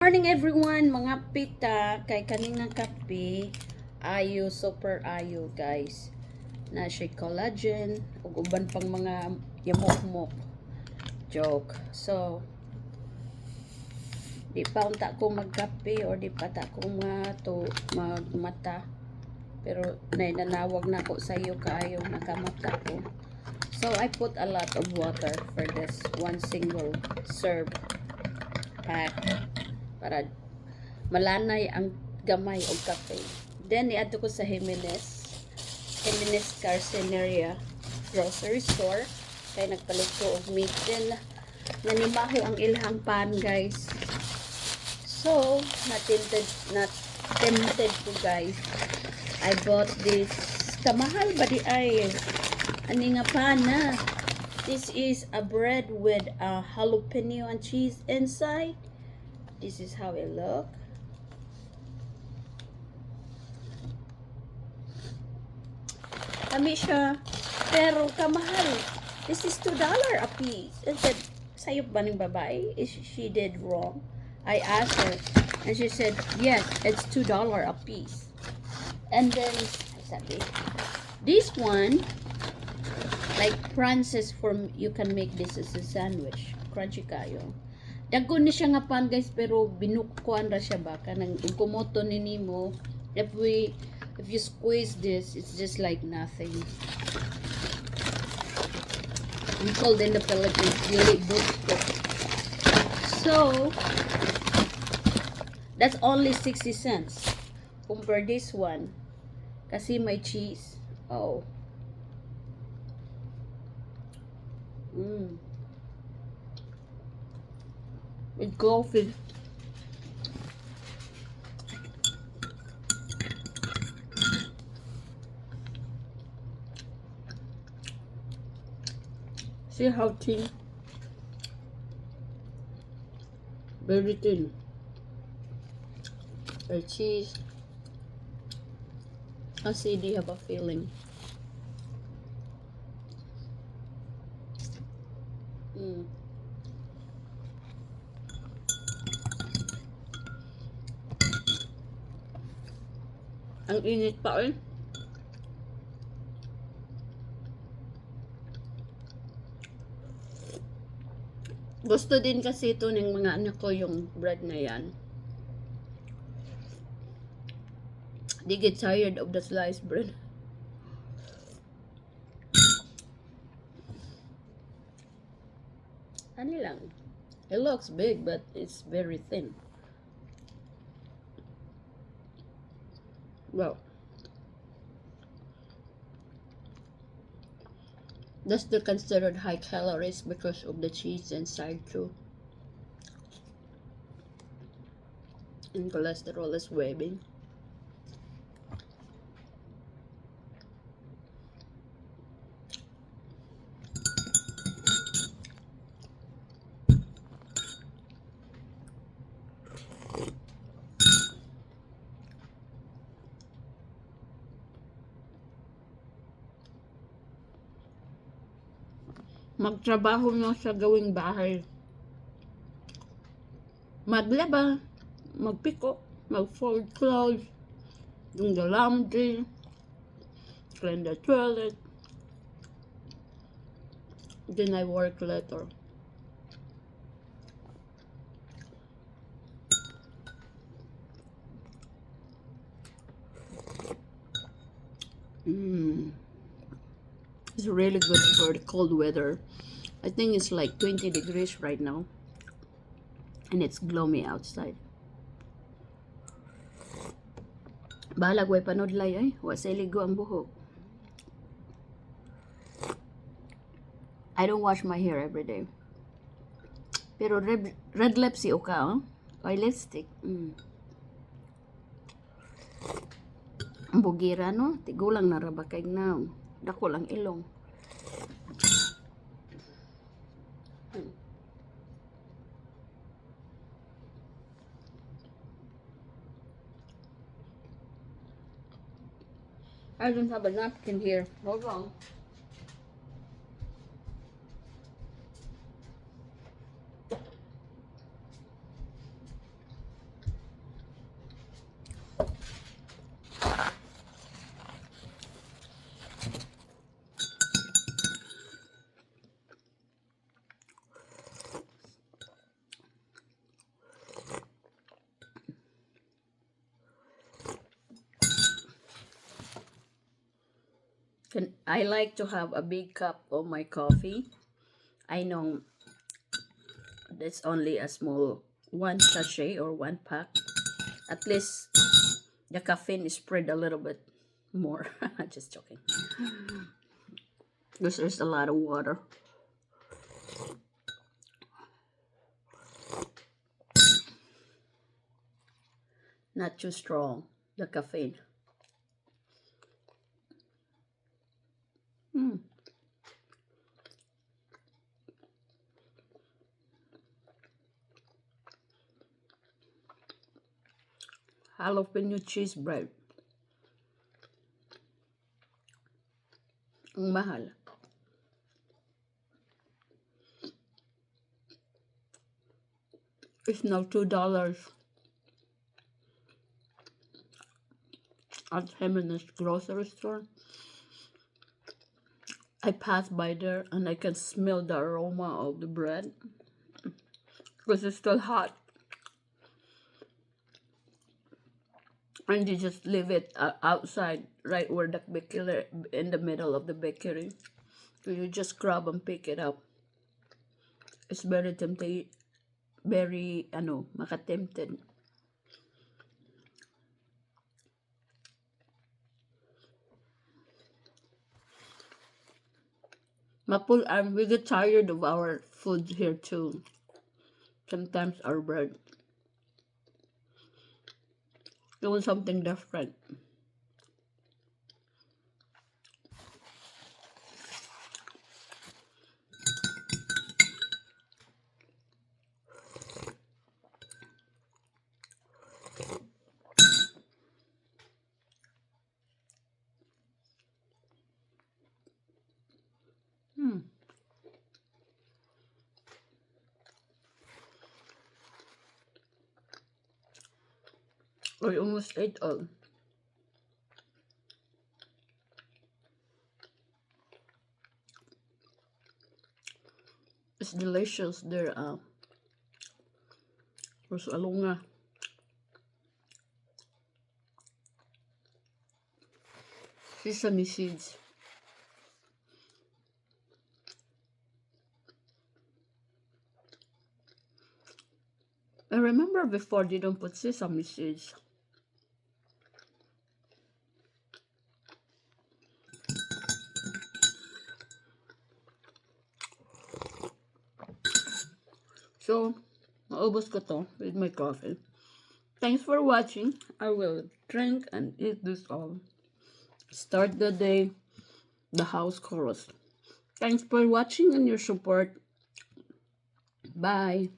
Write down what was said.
morning everyone, mga pita, kay kaninang kape, ayo, super ayo guys. Na siya collagen, ug uban pang mga yamok-mok. Joke. So, di pa unta ko magkape or di pa ta ko magmata. Pero nanawag na ko sa iyo kaayo nakamata ko. So, I put a lot of water for this one single serve pack para malanay ang gamay o kape. Then, niadto ko sa Jimenez Carceneria grocery store kay nagpalit ko og meat. Then, nanimaho ang ilhang pan guys. So, tempted ko guys. I bought this. Kamahal ba di ay? Ani nga pan na. This is a bread with a jalapeno and cheese inside. This is how it look. Kami siya, pero kamahal. This is $2 a piece. And said, sayop ba ng babae? She did wrong. I asked her, and she said, yes, it's $2 a piece. And then, I said, this one, like Francis, you can make this as a sandwich. Crunchy kayo. Dagon ni siya nga pan guys, pero binukuan ra siya ba kanang kumoto ni nimo. If you squeeze this, it's just like nothing. We called in the Philippines dili busto. So that's only 60 cents. Compare this one kasi may cheese. Oh. With coffee. See how thin? Very thin. The cheese. I see they have a feeling. Ang init pa eh. Gusto din kasi ito ng mga anak ko yung bread na yan. They get tired of the sliced bread. Ano lang. It looks big but it's very thin. Well, that's still considered high calories because of the cheese inside too. And cholesterol is waving. Magtrabaho nyo sa gawing bahay. Maglaba, magpiko, mag-fold clothes, do the laundry, clean the toilet. Then I work later. It's really good for the cold weather. I think it's like 20 degrees right now. And it's gloomy outside. Balag way panodlay ay. Wasa ligo ang buhok. I don't wash my hair every day. Pero red lips si Oka, oh. Oil lipstick. Ang bugira, no? Tigulang narabakay na. Dako lang ilong. I don't have a napkin here. Hold on. I like to have a big cup of my coffee. I know that's only a small one sachet or one pack. At least the caffeine is spread a little bit more. Just joking. Because there's a lot of water. Not too strong, the caffeine. Mm. Jalapeno cheese bread. Ang mahal. It's now $2 at Jimenez grocery store. I pass by there and I can smell the aroma of the bread because it's still hot. And you just leave it outside, right where the bakery, in the middle of the bakery. So you just grab and pick it up. It's very tempting, very makatempted. Mapul, we get tired of our food here too. Sometimes our bread. It was something different. Hmm. I almost ate all. It's delicious. There, Rosalunga. Sesame seeds. I remember before they don't put sesame seeds. So, maubos ko to with my coffee. Thanks for watching. I will drink and eat this all. Start the day, the house chorus. Thanks for watching and your support. Bye.